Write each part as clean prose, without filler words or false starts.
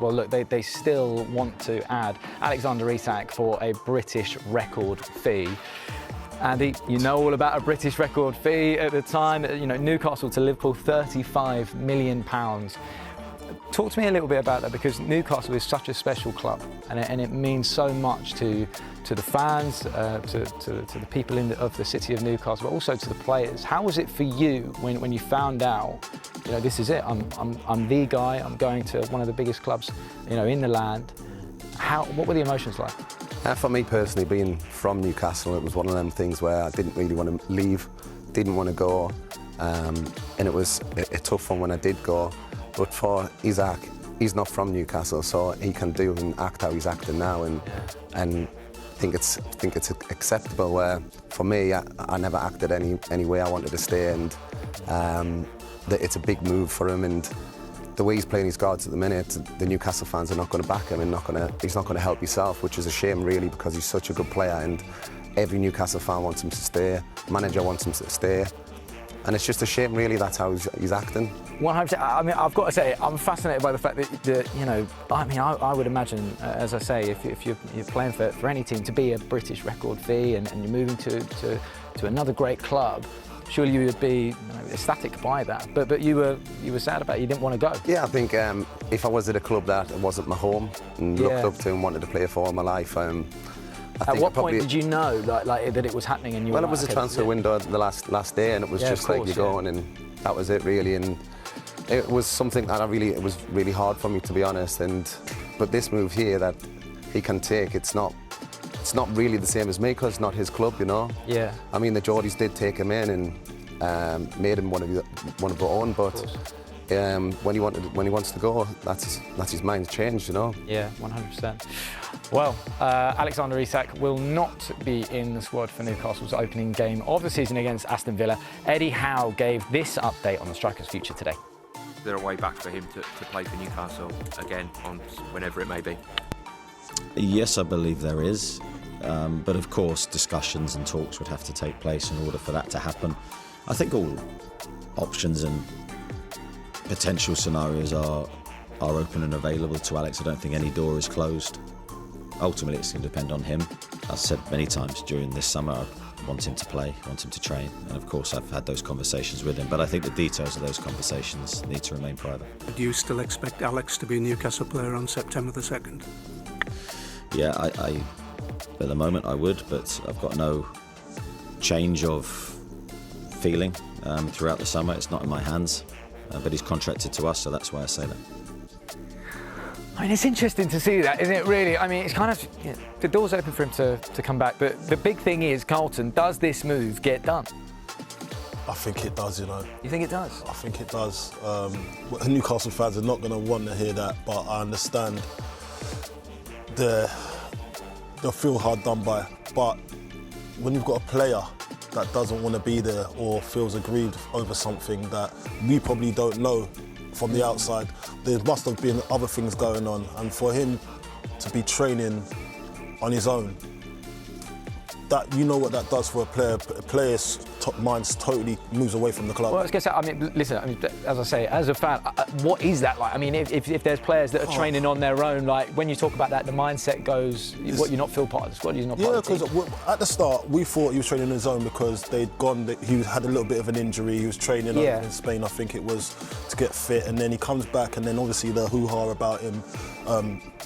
Well, look, they still want to add Alexander Isak for a British record fee. Andy, you know all about a British record fee at the time. You know, Newcastle to Liverpool, £35 million. Talk to me a little bit about that, because Newcastle is such a special club, and it means so much to the fans, to the people of the city of Newcastle, but also to the players. How was it for you when you found out, you know, this is it, I'm the guy, I'm going to one of the biggest clubs, you know, in the land? What were the emotions like? For me personally, being from Newcastle, it was one of them things where I didn't really want to leave, didn't want to go, and it was a tough one when I did go. But for Isak, he's not from Newcastle, so he can do and act how he's acting now, and I think it's acceptable. Where for me, I never acted any way I wanted to stay, and it's a big move for him. And the way he's playing his cards at the minute, the Newcastle fans are not going to back him, and he's not going to help himself, which is a shame really, because he's such a good player, and every Newcastle fan wants him to stay. The manager wants him to stay, and it's just a shame really. That's how he's acting. 100%. I mean, I've got to say, I'm fascinated by the fact that you know, I mean, I would imagine, as I say, if you're playing for any team, to be a British record fee and you're moving to another great club, surely you would be, you know, ecstatic by that. But you were sad about it. You didn't want to go. Yeah, I think if I was at a club that wasn't my home and looked up to and wanted to play for all my life, at what point did you know like that it was happening? And you well, were it was like, a transfer window the last day, and it was just like you're going, and that was it really. And it was something that it was really hard for me, to be honest. But this move here that he can take, it's not really the same as me, because it's not his club, you know. Yeah. I mean, the Geordies did take him in and made him one of their own, but when he wants to go, that's his mind's changed, you know. Yeah, 100%. Well, Alexander Isak will not be in the squad for Newcastle's opening game of the season against Aston Villa. Eddie Howe gave this update on the striker's future today. Is there a way back for him to play for Newcastle again, on whenever it may be? Yes, I believe there is. But of course, discussions and talks would have to take place in order for that to happen. I think all options and potential scenarios are open and available to Alex. I don't think any door is closed. Ultimately, it's going to depend on him. I've said many times during this summer, I want him to play, I want him to train, and of course I've had those conversations with him, but I think the details of those conversations need to remain private. Do you still expect Alex to be a Newcastle player on September the 2nd? Yeah, I at the moment I would, but I've got no change of feeling throughout the summer. It's not in my hands, but he's contracted to us, so that's why I say that. I mean, it's interesting to see that, isn't it, really? I mean, it's kind of, you know, the door's open for him to come back, but the big thing is, Carlton, does this move get done? I think it does, you know. You think it does? I think it does. Newcastle fans are not going to want to hear that, but I understand they'll feel hard done by. But when you've got a player that doesn't want to be there or feels aggrieved over something that we probably don't know from the outside, there must have been other things going on, and for him to be training on his own, that, you know what that does for a player. A player's mind totally moves away from the club. Well, I was going to say, I mean, listen, I mean, as I say, as a fan, what is that like? I mean, if there's players that are training on their own, like, when you talk about that, the mindset goes, what, you not feel part of the squad, you're not part of the team? Yeah, because at the start, we thought he was training on his own because he had a little bit of an injury, he was training over in Spain, I think it was, to get fit, and then he comes back, and then obviously the hoo-ha about him,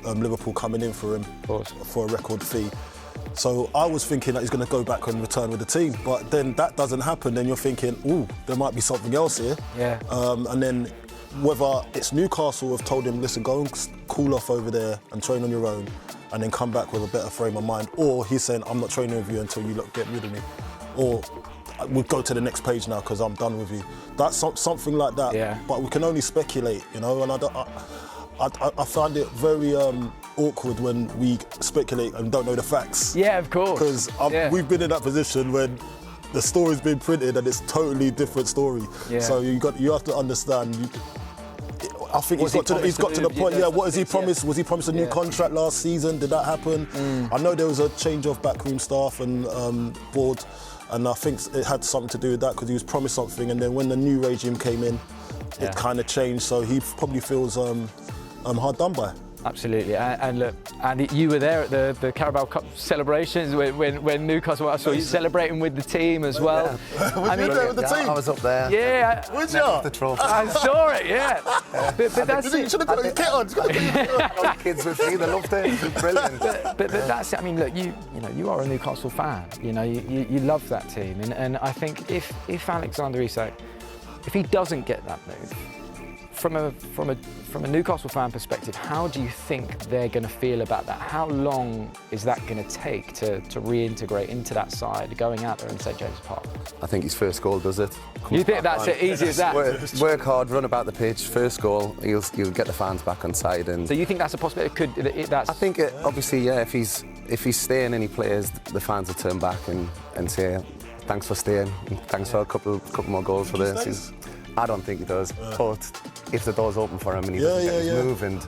Liverpool coming in for him for a record fee. So I was thinking that he's going to go back and return with the team, but then that doesn't happen. Then you're thinking, ooh, there might be something else here. Yeah. And then whether it's Newcastle have told him, listen, go and cool off over there and train on your own, and then come back with a better frame of mind, or he's saying, I'm not training with you until you get rid of me, or we'll go to the next page now because I'm done with you. That's something like that. Yeah. But we can only speculate, you know. And I find it very awkward when we speculate and don't know the facts. Yeah, of course. Because we've been in that position when the story's been printed and it's totally different story. Yeah. So you have to understand. I think he's got to the point. Yeah, what has he promised? Was he promised a new contract last season? Did that happen? I know there was a change of backroom staff and board, and I think it had something to do with that because he was promised something, and then when the new regime came in, it kind of changed. So he probably feels hard done by. Absolutely, and look, Andy, you were there at the Carabao Cup celebrations when Newcastle. I saw you celebrating with the team as well. Was you there with the team? I was up there. Yeah, Was you? The trophy. I saw it. Yeah, but that's You should have got the kit on. The kids with me, they loved it. It was brilliant. But that's it. I mean, look, you know, you are a Newcastle fan. You know, you love that team, and I think if Alexander Isak, if he doesn't get that move, from a Newcastle fan perspective, how do you think they're going to feel about that? How long is that going to take to reintegrate into that side, going out there in St James Park? I think his first goal does it. You think that's it, easy as that? Work hard, run about the pitch. First goal, he'll get the fans back on side. And So you think that's a possibility? I think obviously, yeah. If he's staying and he plays, the fans will turn back and say thanks for staying, and thanks for a couple more goals for this. I don't think he does, but if the door's open for him and he doesn't get his move, and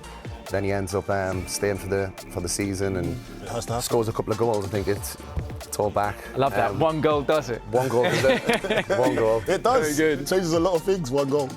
then he ends up staying for the season and scores a couple of goals, I think it's all back. I love that. One goal does it. One goal does it. One goal. It does. Very good. It changes a lot of things, one goal.